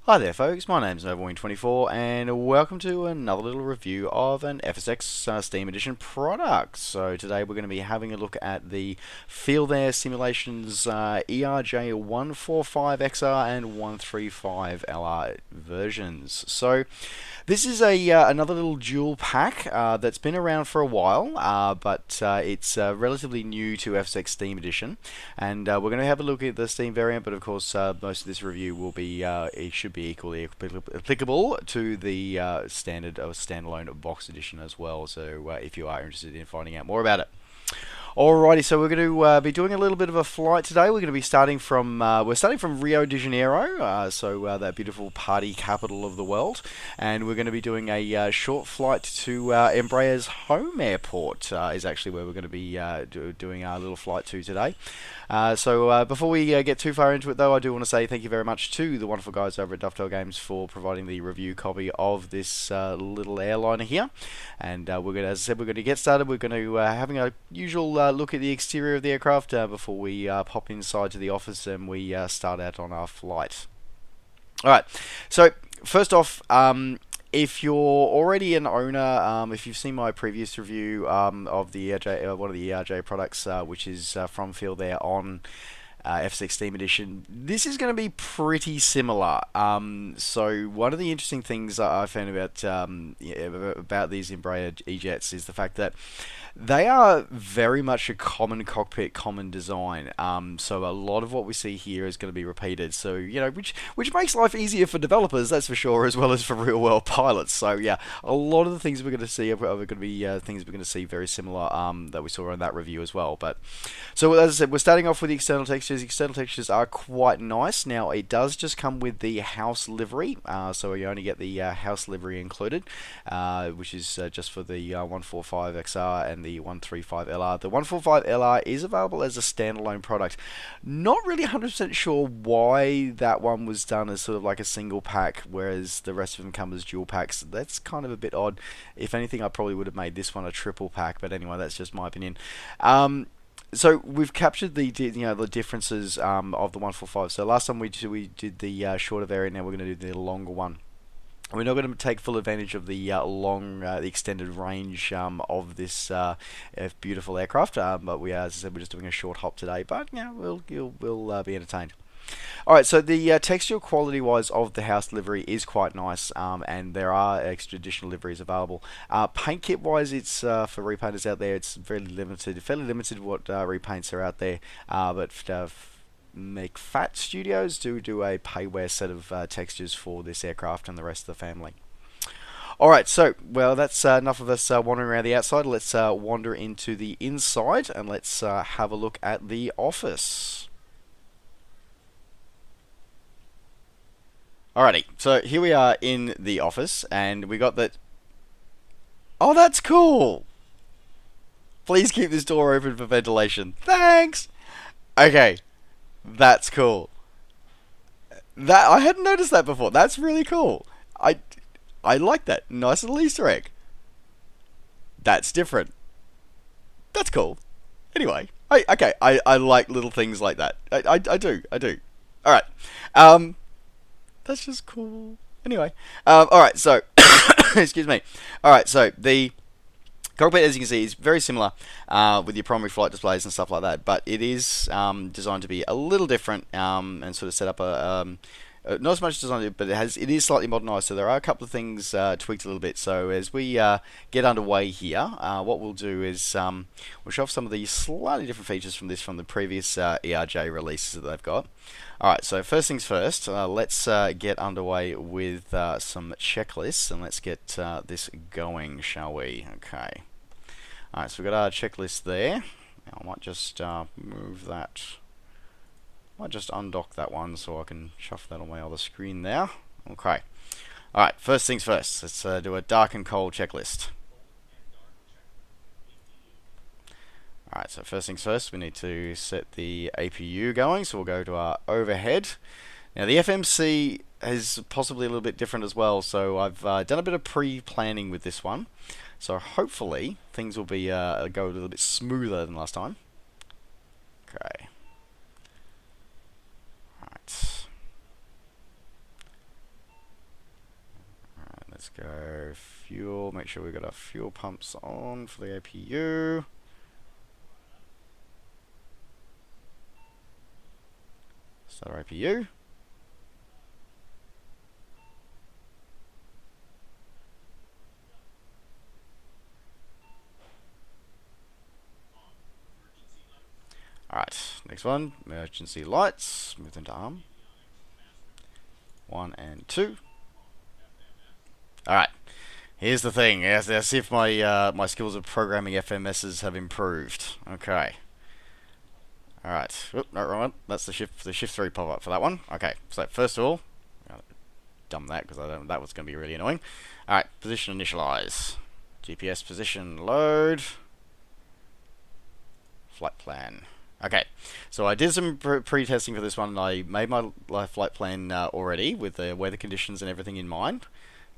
Hi there folks, my name's Overwing24 and welcome to another little review of an FSX Steam Edition product. So today we're going to be having a look at the FeelThere Simulations ERJ145XR and 135LR versions. So this is another little dual pack that's been around for a while, but it's relatively new to FSX Steam Edition, and we're going to have a look at the Steam variant. But of course, most of this review will be it should be equally applicable to the standard or standalone box edition as well. So if you are interested in finding out more about it. Alrighty, so we're going to be doing a little bit of a flight today. We're going to be starting from Rio de Janeiro, so that beautiful party capital of the world, and we're going to be doing a short flight to Embraer's home airport. Is actually where we're going to be doing our little flight to today. So before we get too far into it, though, I do want to say thank you very much to the wonderful guys over at Dovetail Games for providing the review copy of this little airliner here. And we're going to, as I said, we're going to get started. We're going to having a usual look at the exterior of the aircraft before we pop inside to the office and we start out on our flight. Alright, so first off, if you're already an owner, if you've seen my previous review of the ERJ, one of the ERJ products, which is from FeelThere on FSX Steam Edition, this is going to be pretty similar. So one of the interesting things I found about these Embraer E-Jets is the fact that they are very much a common cockpit, common design. So a lot of what we see here is going to be repeated. So which makes life easier for developers, that's for sure, as well as for real world pilots. So yeah, a lot of the things we're going to see are going to be things we're going to see very similar that we saw in that review as well. But so as I said, we're starting off with the external textures. External textures are quite nice. Now it does just come with the house livery, so you only get the house livery included, which is just for the 145XR and the 135LR. The 145LR is available as a standalone product. Not really 100% sure why that one was done as sort of like a single pack, whereas the rest of them come as dual packs. That's kind of a bit odd. If anything, I probably would have made this one a triple pack, but anyway, that's just my opinion. So we've captured the differences of the 145. So last time we did the shorter variant. Now we're going to do the longer one. We're not going to take full advantage of the the extended range of this beautiful aircraft, but we, as I said, we're just doing a short hop today. But yeah, we'll be entertained. Alright, so the texture quality wise of the house livery is quite nice, and there are extra additional liveries available. Paint kit wise, it's for repainters out there, it's fairly limited what repaints are out there, but MacLeod Studios do a payware set of textures for this aircraft and the rest of the family. Alright, so, well, that's enough of us wandering around the outside. Let's wander into the inside and let's have a look at the office. Alrighty, so here we are in the office, and we got that. Oh, that's cool! Please keep this door open for ventilation. Thanks! Okay, that's cool. That I hadn't noticed that before. That's really cool. I like that. Nice little Easter egg. That's different. That's cool. Anyway, I like little things like that. I do. Alright. That's just cool. Anyway, alright, so, excuse me. Alright, so the cockpit, as you can see, is very similar with your primary flight displays and stuff like that, but it is designed to be a little different and sort of set up not as much designed, but it is slightly modernised, so there are a couple of things tweaked a little bit. So as we get underway here, what we'll do is we'll show off some of the slightly different features from the previous ERJ releases that they've got. Alright, so first things first, let's get underway with some checklists, and let's get this going, shall we? Okay. Alright, so we've got our checklist there. Now I might just move that. Might just undock that one so I can shuffle that on my other screen there. Okay. Alright, first things first. Let's do a dark and cold checklist. Alright, so first things first, we need to set the APU going, so we'll go to our overhead. Now the FMC is possibly a little bit different as well, so I've done a bit of pre-planning with this one. So hopefully things will be go a little bit smoother than last time. Okay. Alright. let's go fuel. Make sure we've got our fuel pumps on for the APU. Start our APU. Alright, next one, emergency lights, move them to arm. 1 and 2. Alright, here's the thing, let's see if my my skills of programming FMSs have improved. Okay. Alright, no, wrong one, that's the shift 3 pop-up for that one. Okay, so first of all, dumb that because that was going to be really annoying. Alright, position initialize. GPS position load. Flight plan. Okay, so I did some pre-testing for this one. I made my flight plan already with the weather conditions and everything in mind.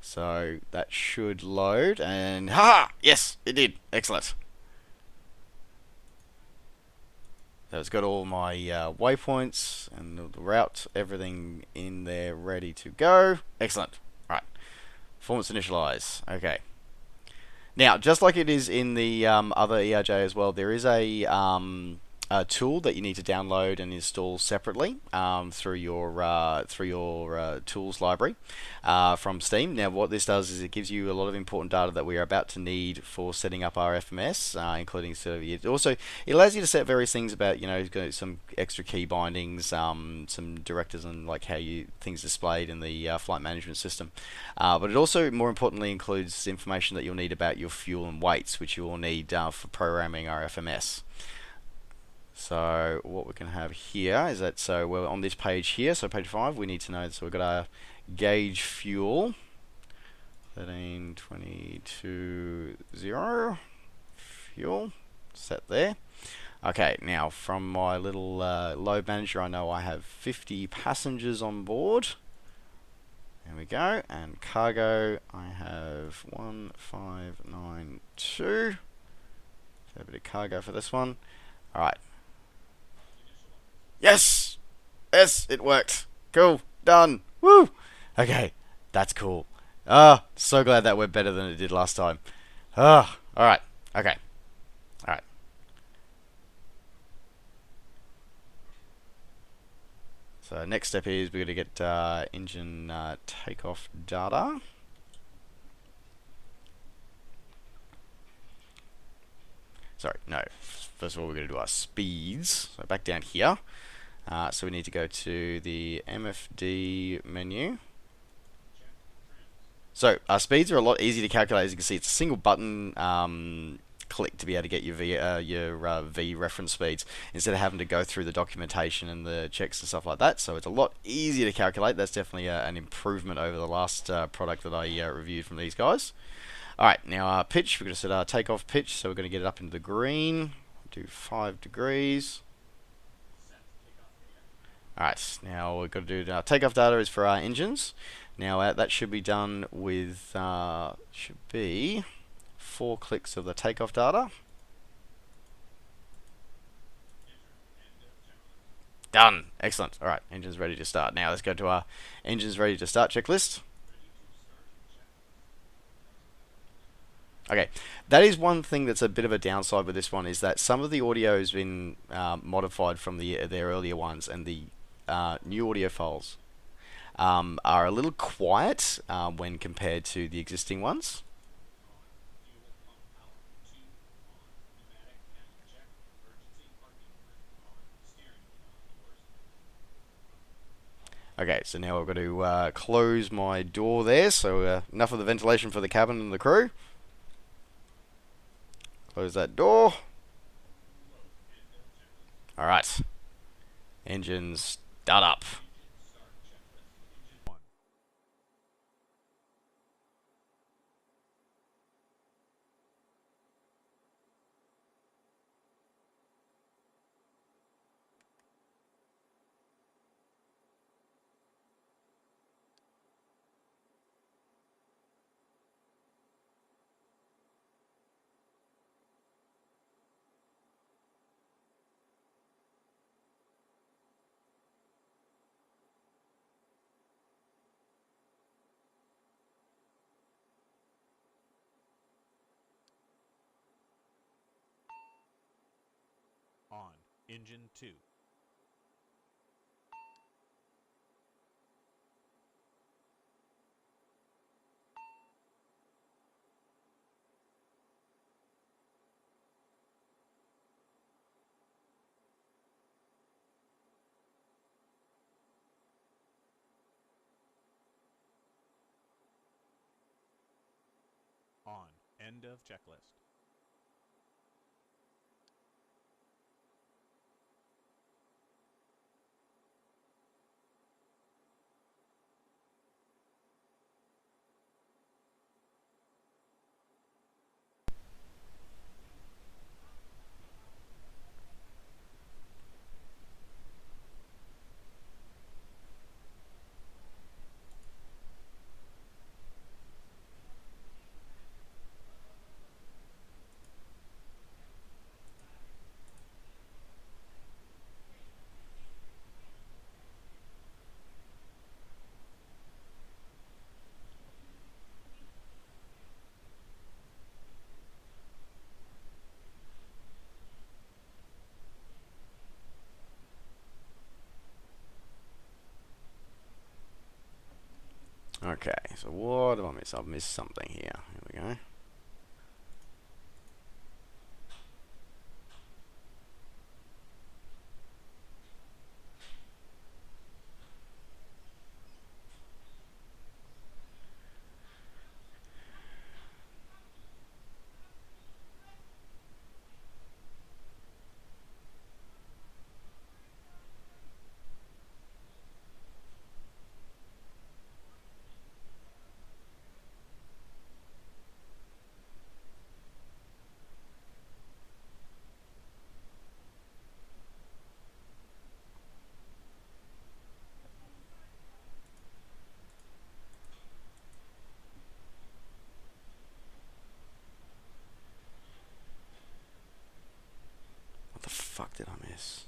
So that should load, and ha! Yes, it did. Excellent. So it's got all my waypoints and the route, everything in there ready to go. Excellent. Right, performance initialize. Okay. Now, just like it is in the other ERJ as well, there is a tool that you need to download and install separately through your tools library from Steam. Now, what this does is it gives you a lot of important data that we are about to need for setting up our FMS, including sort of it allows you to set various things about some extra key bindings, some directors and like how things displayed in the flight management system. But it also, more importantly, includes information that you'll need about your fuel and weights, which you will need for programming our FMS. So what we can have here is that, so we're on this page here, so page 5, we need to know, so we've got our gauge fuel, 13220, fuel, set there. Okay, now from my little load manager, I know I have 50 passengers on board. There we go, and cargo, I have 1592. So a bit of cargo for this one. Alright. Yes! Yes, it worked. Cool. Done. Woo! Okay, that's cool. So glad that went better than it did last time. Alright. Okay. Alright. So next step is we're going to get engine takeoff data. Sorry, no. First of all, we're going to do our speeds. So back down here. So we need to go to the MFD menu. So our speeds are a lot easier to calculate. As you can see, it's a single button click to be able to get your V reference speeds instead of having to go through the documentation and the checks and stuff like that. So it's a lot easier to calculate. That's definitely an improvement over the last product that I reviewed from these guys. Alright, now our pitch, we're going to set our takeoff pitch, so we're going to get it up into the green, do 5 degrees. Alright, now we've got to do our takeoff data is for our engines. Now that should be done with, should be 4 clicks of the takeoff data. Done! Excellent. Alright, engines ready to start. Now let's go to our engines ready to start checklist. Okay, that is one thing that's a bit of a downside with this one, is that some of the audio has been modified from their earlier ones, and the new audio files are a little quiet when compared to the existing ones. Okay, so now I've got to close my door there, so enough of the ventilation for the cabin and the crew. Close that door. Alright. Engines start up. Engine 2. On. End of checklist. Okay, so what have I missed? I've missed something here. Here we go. What the fuck did I miss?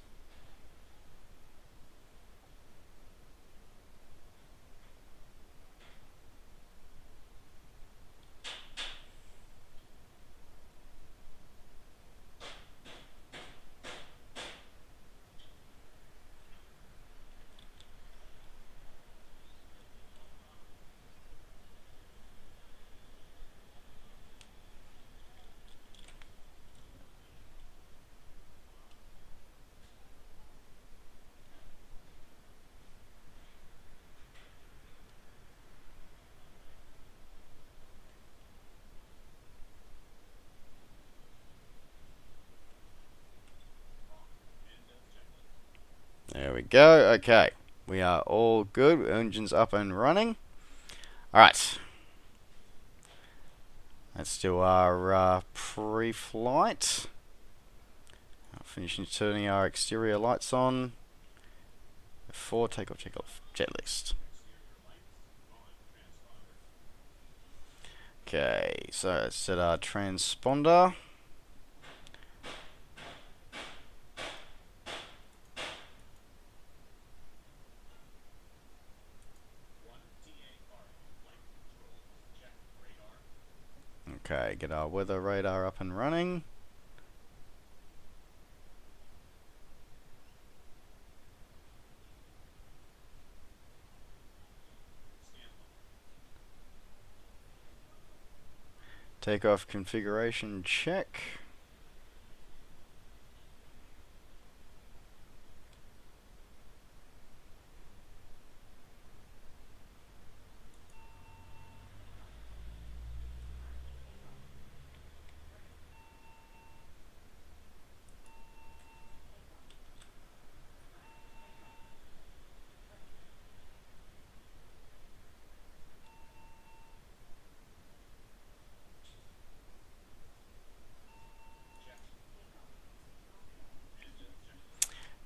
There we go. Okay, we are all good. Engine's up and running. Alright. Let's do our pre-flight. Finishing turning our exterior lights on. Before takeoff, jet list. Okay, so let's set our transponder. Okay, get our weather radar up and running. Takeoff configuration check.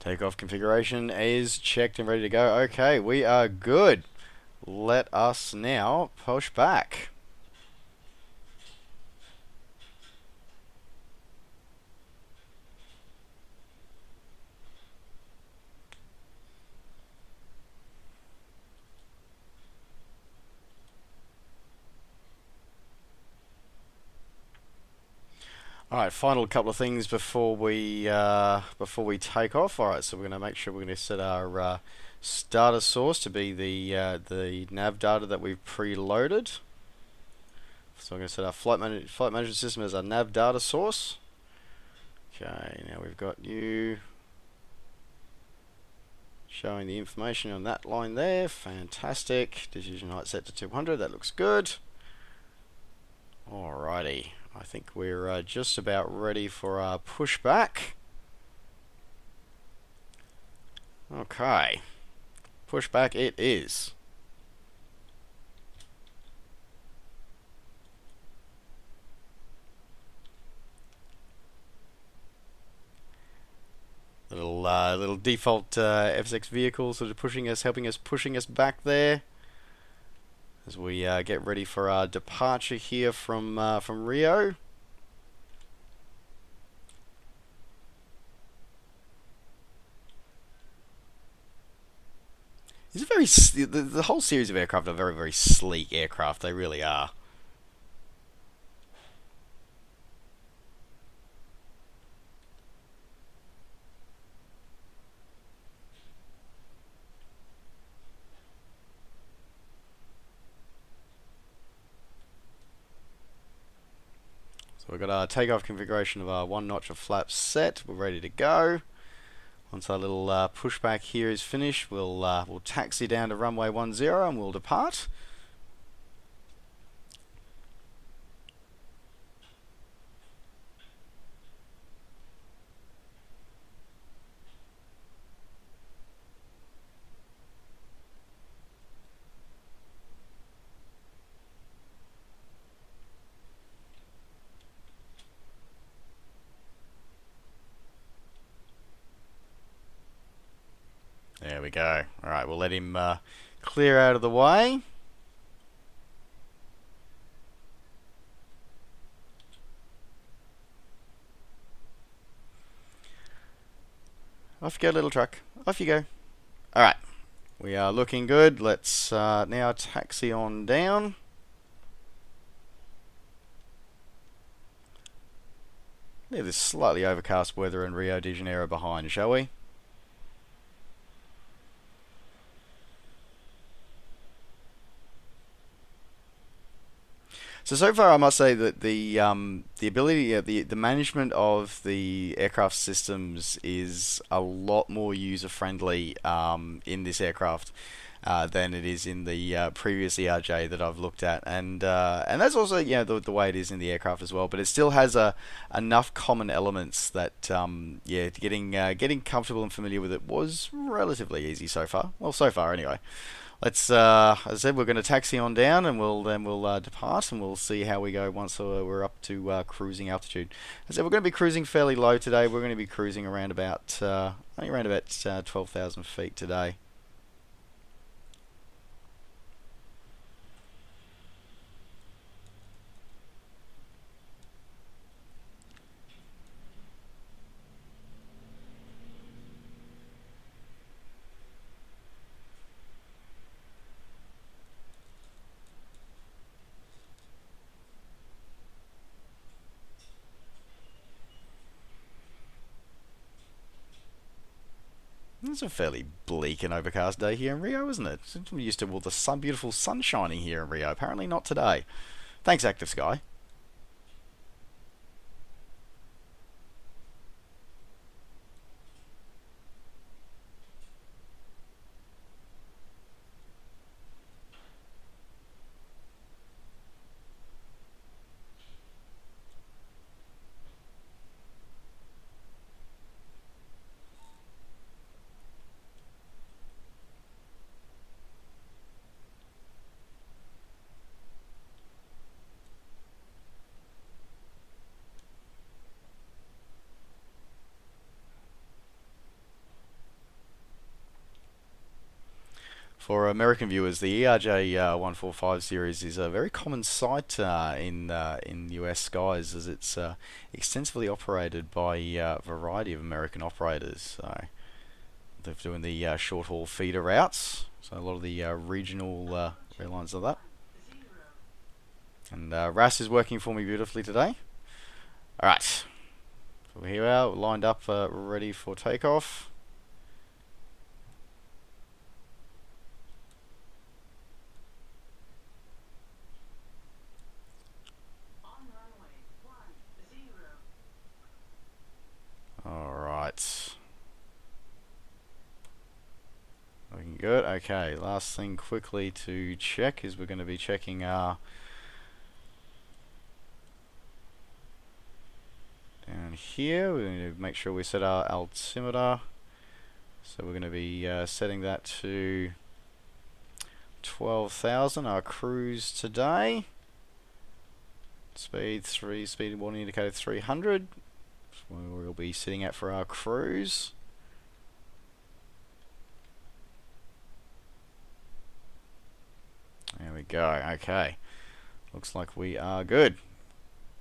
Takeoff configuration is checked and ready to go. Okay, we are good. Let us now push back. Alright, final couple of things before we take off. Alright, so we're going to make sure we're going to set our starter source to be the nav data that we've preloaded. So we're going to set our flight management system as our nav data source. Okay, now we've got you showing the information on that line there. Fantastic. Decision height set to 200. That looks good. Alrighty. I think we're just about ready for our pushback. Okay. Pushback it is. Little default FSX vehicle sort of pushing us, pushing us back there as we get ready for our departure here from Rio. It's a very the whole series of aircraft are very, very sleek aircraft. They really are. So we've got our takeoff configuration of our 1 notch of flaps set. We're ready to go. Once our little pushback here is finished, we'll taxi down to runway 10 and we'll depart. There we go. Alright, we'll let him clear out of the way. Off you go, little truck. Off you go. Alright, we are looking good. Let's now taxi on down. Leave this slightly overcast weather in Rio de Janeiro behind, shall we? So far, I must say that the ability, the management of the aircraft systems is a lot more user friendly in this aircraft than it is in the previous ERJ that I've looked at, and that's also the way it is in the aircraft as well. But it still has enough common elements that getting comfortable and familiar with it was relatively easy so far. Well, so far anyway. Let's, as I said, we're going to taxi on down, and we'll depart, and we'll see how we go once we're up to cruising altitude. As I said, we're going to be cruising fairly low today. We're going to be cruising around about, only around about 12,000 feet today. It's a fairly bleak and overcast day here in Rio, isn't it? We're used to all the beautiful sun shining here in Rio. Apparently not today. Thanks, Active Sky. For American viewers, the ERJ145 series is a very common sight in US skies, as it's extensively operated by a variety of American operators. So they're doing the short-haul feeder routes, so a lot of the regional airlines are that. And RAS is working for me beautifully today. Alright, so here we are, lined up, ready for takeoff. Alright. Looking good. Okay, last thing quickly to check is we're going to be checking our down here. We're going to make sure we set our altimeter. So we're going to be setting that to 12,000. Our cruise today. Speed warning indicator 300. That's where we'll be sitting at for our cruise. There we go. Okay. Looks like we are good.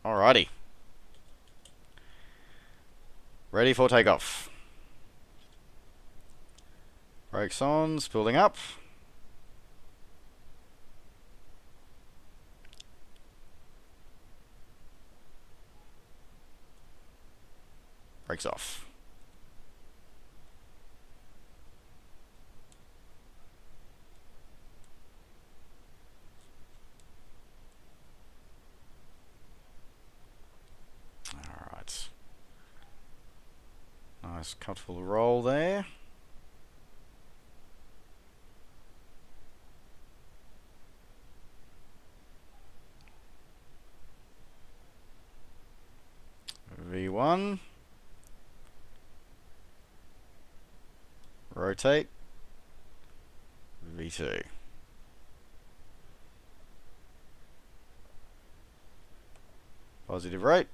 Alrighty. Ready for takeoff. Brakes on, spooling up. Brakes off. Alright. Nice comfortable roll there. V1. Rotate. V2. Positive rate.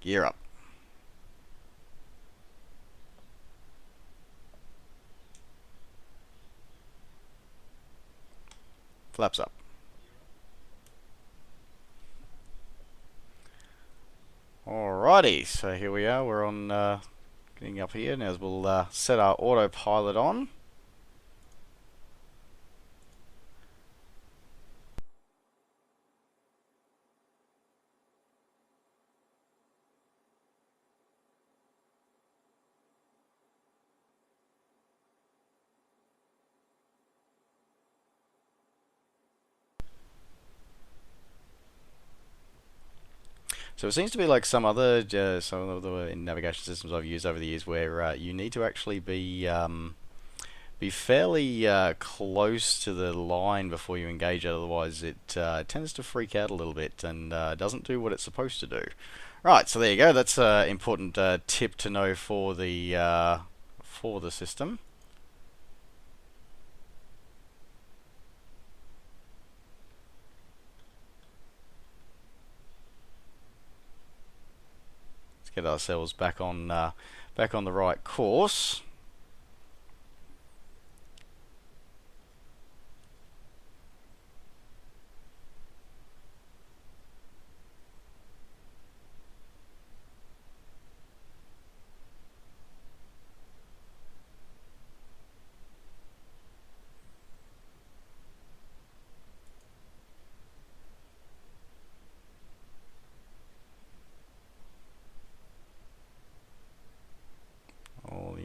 Gear up. Flaps up. Alrighty, so here we are. We're on getting up here now. As we'll set our autopilot on. So it seems to be like some of the navigation systems I've used over the years where you need to actually be fairly close to the line before you engage it, otherwise it tends to freak out a little bit and doesn't do what it's supposed to do. Right, so there you go. That's an important tip to know for the system. Get ourselves back on the right course.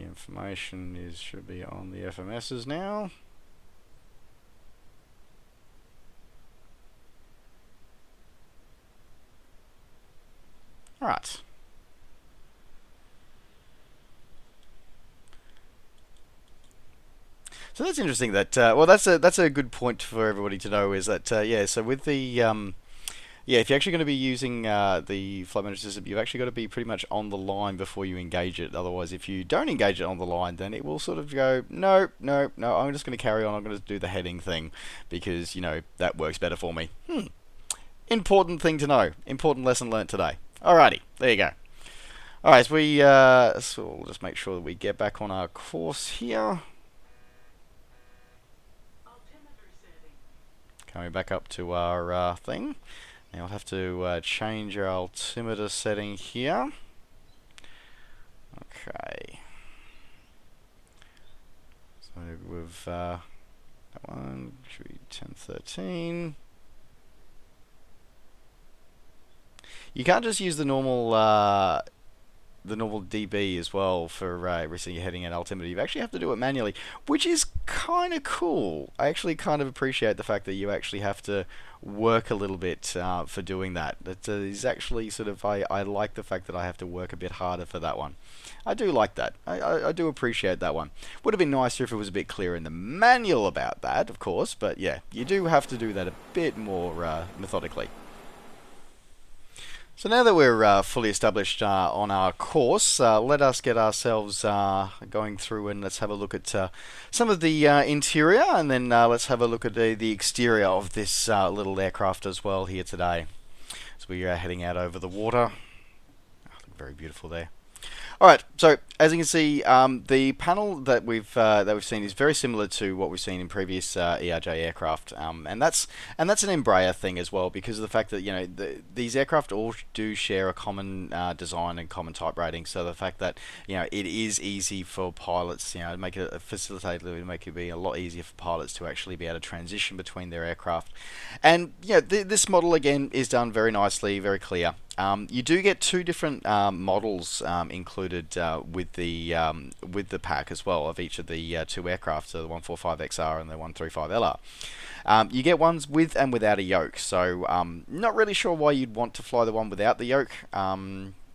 Information should be on the FMSs now. Alright. So that's interesting. That well, that's a good point for everybody to know. Is that yeah? So with the yeah, if you're actually going to be using the flight management system, you've actually got to be pretty much on the line before you engage it. Otherwise, if you don't engage it on the line, then it will sort of go, no, no, no, I'm just going to carry on. I'm going to do the heading thing because, you know, that works better for me. Important thing to know. Important lesson learnt today. Alrighty, there you go. Alright, so we'll just make sure that we get back on our course here. Coming back up to our thing. Now I'll have to change our altimeter setting here. Okay. So we've that one should be 1013. you can't just use the normal DB as well for everything you're heading at altimeter. You actually have to do it manually, which is kind of cool. I actually kind of appreciate the fact that you actually have to work a little bit for doing that. That is actually sort of, I like the fact that I have to work a bit harder for that one. I do like that. I do appreciate that one. Would have been nicer if it was a bit clearer in the manual about that, of course, but yeah, you do have to do that a bit more methodically. So now that we're fully established on our course, let us get ourselves going through and let's have a look at some of the interior, and then let's have a look at the exterior of this little aircraft as well here today. So we are heading out over the water. Oh, very beautiful there. All right, so as you can see, the panel that we've seen is very similar to what we've seen in previous ERJ aircraft, and that's an Embraer thing as well, because of the fact that these aircraft all do share a common design and common type rating. So the fact that it is easy for pilots, make it make it be a lot easier for pilots to actually be able to transition between their aircraft, and this model again is done very nicely, very clear. You do get two different models included with the pack as well of each of the two aircraft, so the 145XR and the 135LR. You get ones with and without a yoke, so not really sure why you'd want to fly the one without the yoke.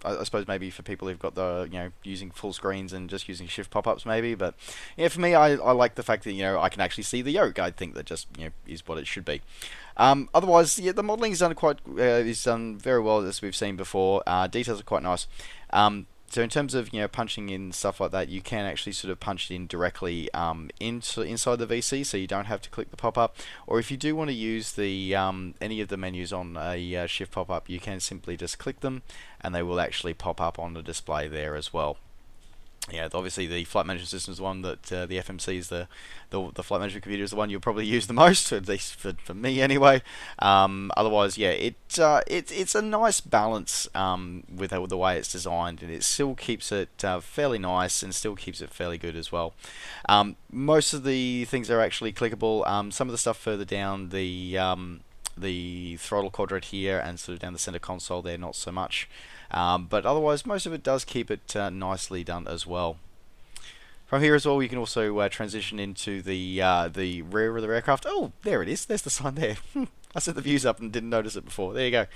I suppose maybe for people who've got the using full screens and just using shift pop-ups maybe, but yeah, for me I like the fact that I can actually see the yoke. I think that just is what it should be. Otherwise, yeah, the modelling is done very well, as we've seen before. Details are quite nice. So in terms of punching in stuff like that, you can actually sort of punch it in directly inside the VC, so you don't have to click the pop-up. Or if you do want to use the any of the menus on a shift pop-up, you can simply just click them, and they will actually pop up on the display there as well. Yeah, obviously the flight management system is the one that the FMC is the flight management computer is the one you'll probably use the most, at least for me anyway. Otherwise, yeah, it's a nice balance with the way it's designed, and it still keeps it fairly nice and still keeps it fairly good as well. Most of the things are actually clickable. Some of the stuff further down the throttle quadrant here and sort of down the center console there, not so much. But otherwise, most of it does keep it nicely done as well. From here as well, you can also transition into the rear of the aircraft. Oh, there it is. There's the sign there. I set the views up and didn't notice it before. There you go.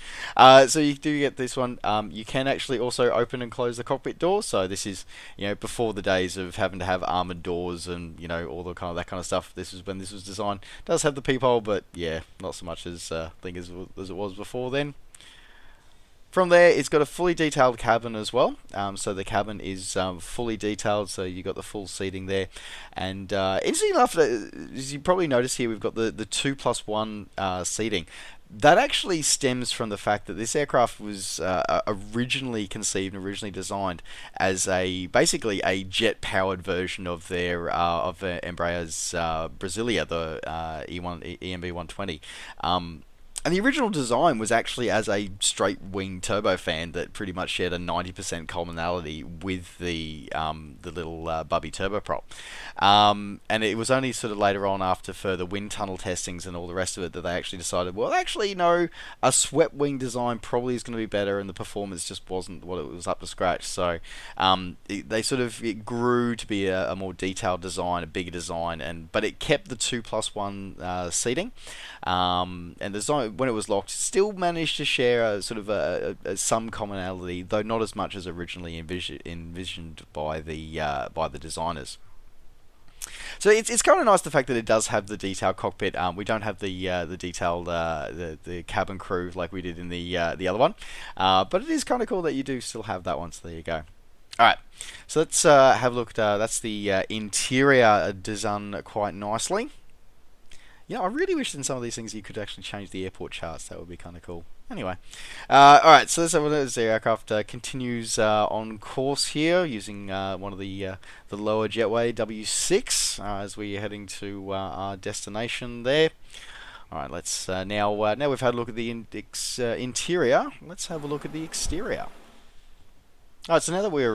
So you do get this one. You can actually also open and close the cockpit doors. So this is before the days of having to have armored doors and all the that kind of stuff. This is when this was designed. It does have the peephole, but yeah, not so much as as it was before then. From there, it's got a fully detailed cabin as well. So the cabin is fully detailed, so you got the full seating there. And interesting enough, as you probably notice here, we've got the 2+1 seating. That actually stems from the fact that this aircraft was originally conceived and originally designed as basically a jet-powered version of their Embraer's Brasilia, the EMB 120. And the original design was actually as a straight-wing turbofan that pretty much shared a 90% commonality with the little Bubby turboprop. And it was only sort of later on, after further wind tunnel testings and all the rest of it, that they actually decided, well, actually, no, a swept-wing design probably is going to be better, and the performance just wasn't what it was up to scratch. So it grew to be a more detailed design, a bigger design, but it kept the 2+1 seating. And the design, when it was locked, still managed to share a sort of some commonality, though not as much as originally envisioned by the designers. So it's kind of nice the fact that it does have the detailed cockpit. We don't have the detailed the cabin crew like we did in the other one, but it is kind of cool that you do still have that one. So there you go. All right, so let's have a look. That's the interior done quite nicely. I really wish in some of these things you could actually change the airport charts. That would be kind of cool. Anyway, alright, so let's have a look as the aircraft continues on course here, using one of the lower jetway, W6, as we're heading to our destination there. Alright, let's now we've had a look at the interior, let's have a look at the exterior. Alright, so now that we're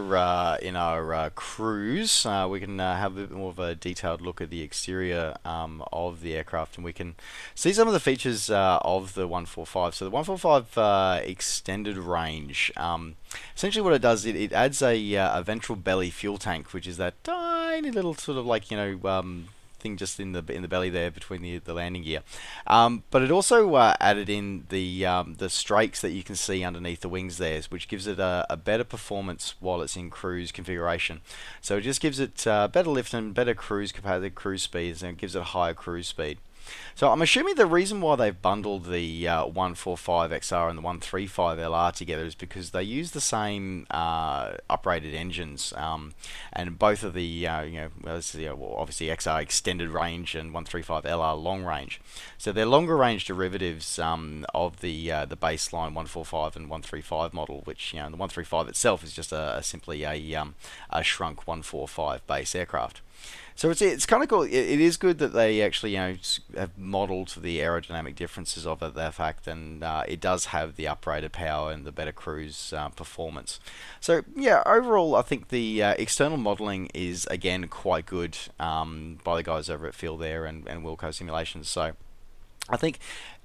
in our cruise, we can have a bit more of a detailed look at the exterior of the aircraft, and we can see some of the features of the 145. So the 145 extended range, essentially what it does, it adds a ventral belly fuel tank, which is that tiny little sort of like, thing just in the belly there between the landing gear. But it also added in the strakes that you can see underneath the wings there, which gives it a better performance while it's in cruise configuration. So it just gives it better lift and better cruise capacity, cruise speeds, and it gives it a higher cruise speed. So I'm assuming the reason why they've bundled the 145XR and the 135LR together is because they use the same uprated engines, and both of the obviously XR extended range and 135LR long range. So they're longer range derivatives of the baseline 145 and 135 model, which the 135 itself is just simply a shrunk 145 base aircraft. So it's kind of cool. It is good that they actually have modelled the aerodynamic differences of it, the fact, and it does have the uprated power and the better cruise performance. So yeah, overall I think the external modelling is again quite good by the guys over at FeelThere and Wilco Simulations. So I think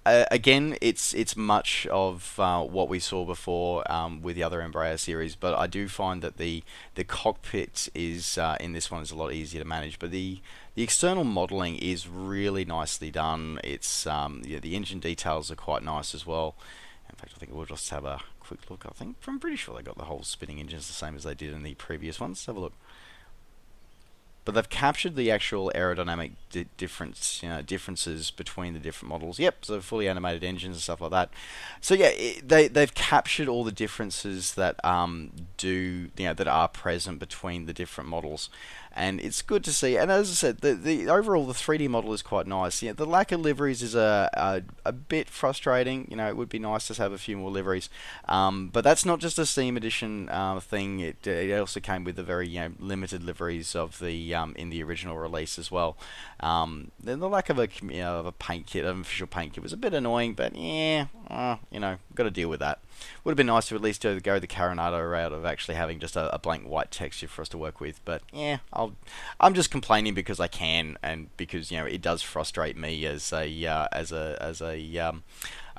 again, it's much of what we saw before with the other Embraer series, but I do find that the cockpit is in this one is a lot easier to manage. But the external modelling is really nicely done. It's the engine details are quite nice as well. In fact, I think we'll just have a quick look. I'm pretty sure they got the whole spinning engines the same as they did in the previous ones. Let's have a look. But they've captured the actual aerodynamic differences between the different models. Yep, so fully animated engines and stuff like that. So yeah, they've captured all the differences that that are present between the different models, and it's good to see. And as I said, the overall the 3D model is quite nice. Yeah, the lack of liveries is a bit frustrating. It would be nice to have a few more liveries, but that's not just a Steam Edition thing. It also came with the very limited liveries of the in the original release as well. The lack of a paint kit, an official paint kit, was a bit annoying, but yeah, got to deal with that. Would have been nice to at least go the Caronado route of actually having just a blank white texture for us to work with. But yeah, I'm just complaining because I can, and because it does frustrate me as a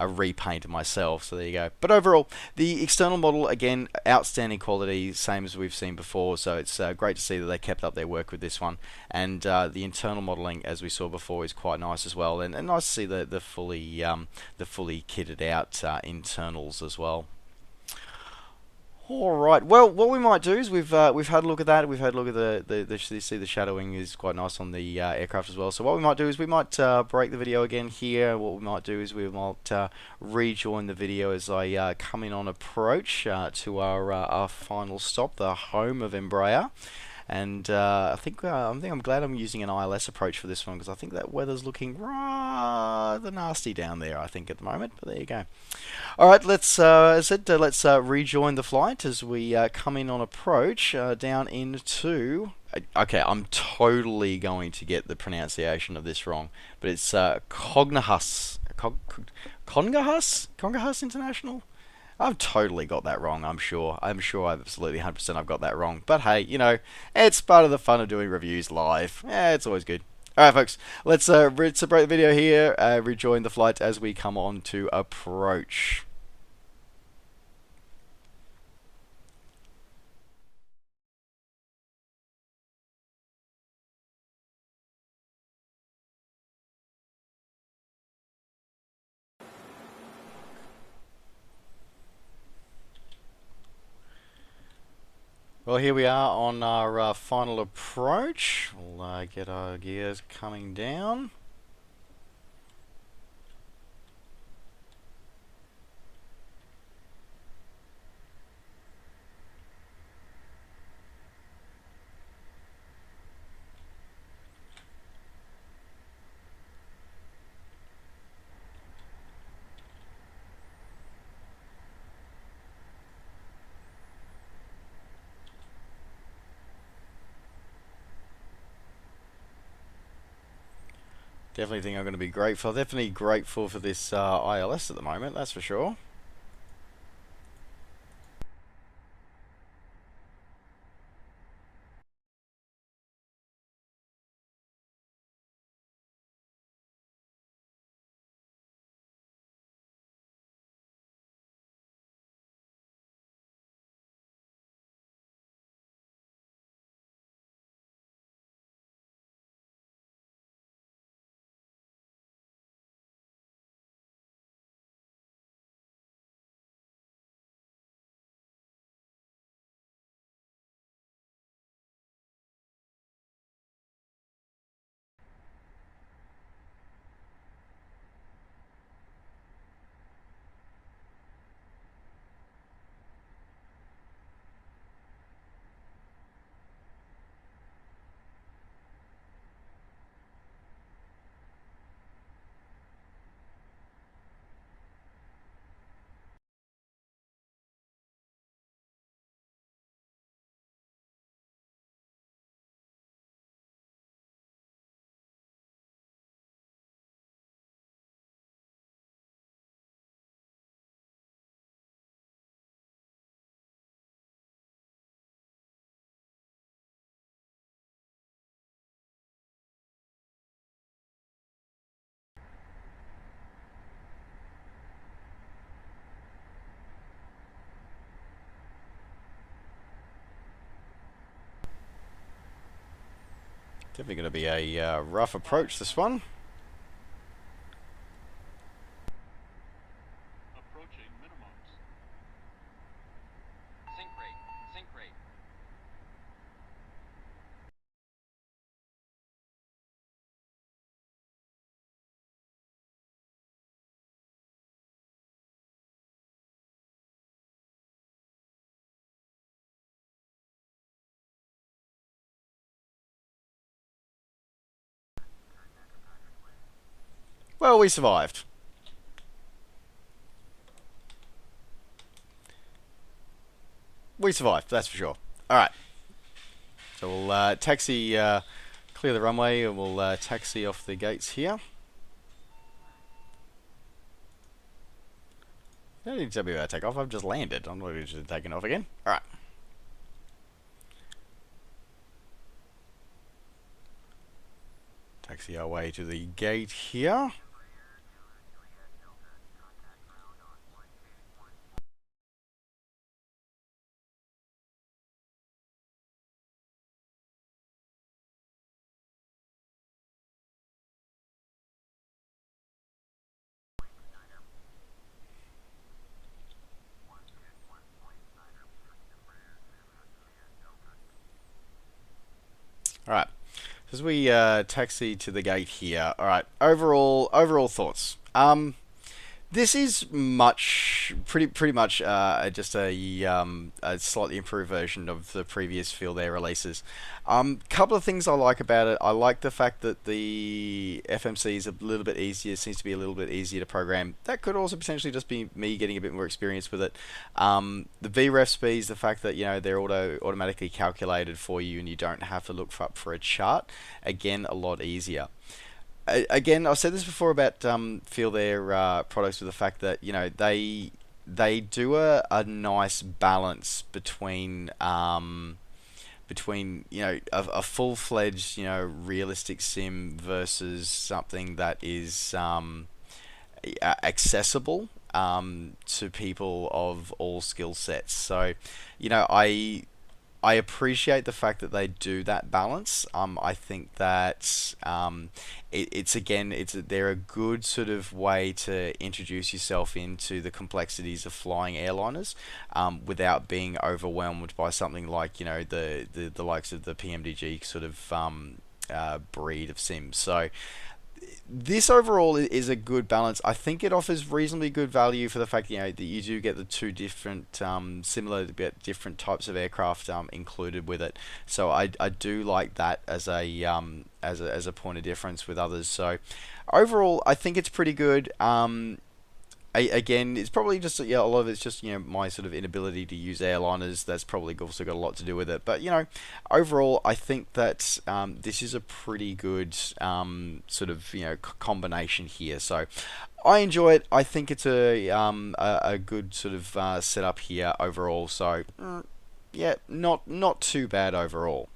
repaint myself. So there you go. But overall, the external model, again, outstanding quality, same as we've seen before. So it's great to see that they kept up their work with this one. And the internal modeling, as we saw before, is quite nice as well. And nice to see the fully kitted out internals as well. All right. Well, what we might do is we've had a look at that. We've had a look at you see the shadowing is quite nice on the aircraft as well. So what we might do is we might break the video again here. What we might do is we might rejoin the video as I come in on approach to our final stop, the home of Embraer. And I think I'm glad I'm using an ILS approach for this one, because I think that weather's looking rather nasty down there, I think, at the moment. But there you go. All right, let's let's rejoin the flight as we come in on approach down into. Okay, I'm totally going to get the pronunciation of this wrong, but it's Cognahus International. I've totally got that wrong, I'm sure. I'm sure I've absolutely 100% I've got that wrong. But hey, it's part of the fun of doing reviews live. Yeah, it's always good. Alright folks, let's separate the video here, rejoin the flight as we come on to approach. Well, here we are on our final approach. We'll get our gears coming down. Definitely think I'm going to be grateful. Definitely grateful for this ILS at the moment, that's for sure. Definitely going to be a rough approach, this one. Approaching minimums. Sink rate. Sink rate. Well, we survived. We survived, that's for sure. Alright. So we'll taxi, clear the runway, and we'll taxi off the gates here. You don't need to tell me about takeoff, I've just landed. I'm not interested in taking off again. Alright. Taxi our way to the gate here. Alright, as we taxi to the gate here, alright, overall thoughts. This is pretty much just a slightly improved version of the previous FeelThere releases. Couple of things I like about it. I like the fact that the FMC is a little bit easier, seems to be a little bit easier to program. That could also potentially just be me getting a bit more experience with it. The VREF speeds, the fact that they're automatically calculated for you and you don't have to look up for a chart. Again, a lot easier. Again, I've said this before about FeelThere products, with the fact that they do a nice balance between a full-fledged realistic sim versus something that is accessible to people of all skill sets. So I appreciate the fact that they do that balance. I think that they're a good sort of way to introduce yourself into the complexities of flying airliners without being overwhelmed by something like the likes of the PMDG sort of breed of sims. So this overall is a good balance. I think it offers reasonably good value for the fact that you do get the two different similar but different types of aircraft included with it. So I do like that as a point of difference with others. So overall, I think it's pretty good. Again, it's probably just a lot of it's just my sort of inability to use airliners. That's probably also got a lot to do with it. But overall, I think that this is a pretty good sort of combination here. So I enjoy it. I think it's a good sort of setup here overall. So yeah, not too bad overall.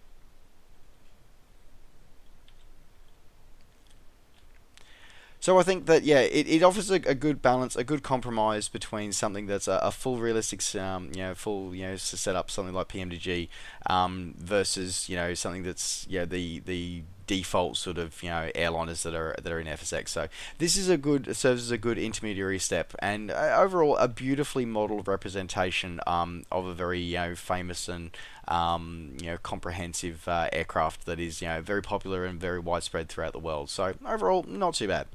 So I think that it offers a good balance, a good compromise between something that's a full realistic, full setup, something like PMDG, versus something that's the default sort of airliners that are in FSX. So this is serves as a good intermediary step, and overall a beautifully modelled representation of a very famous and comprehensive aircraft that is very popular and very widespread throughout the world. So overall, not too bad.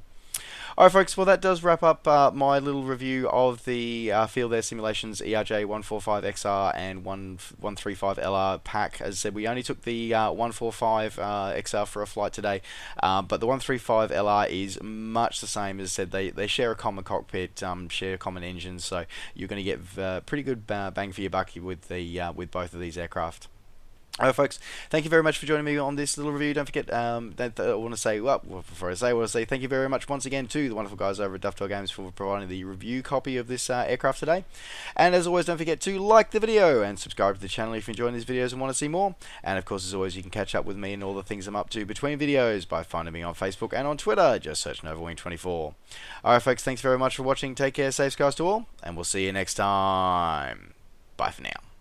Alright folks, well that does wrap up my little review of the FeelThere Simulations ERJ145XR and 135LR pack. As I said, we only took the 145XR for a flight today, but the 135LR is much the same. As I said, they share a common cockpit, share common engines, so you're going to get pretty good bang for your buck with both of these aircraft. Alright folks, thank you very much for joining me on this little review. Don't forget, I want to say, before I want to say thank you very much once again to the wonderful guys over at Dovetail Games for providing the review copy of this aircraft today. And as always, don't forget to like the video and subscribe to the channel if you're enjoying these videos and want to see more. And of course, as always, you can catch up with me and all the things I'm up to between videos by finding me on Facebook and on Twitter. Just search NovaWing24. Alright folks, thanks very much for watching. Take care, safe skies to all, and we'll see you next time. Bye for now.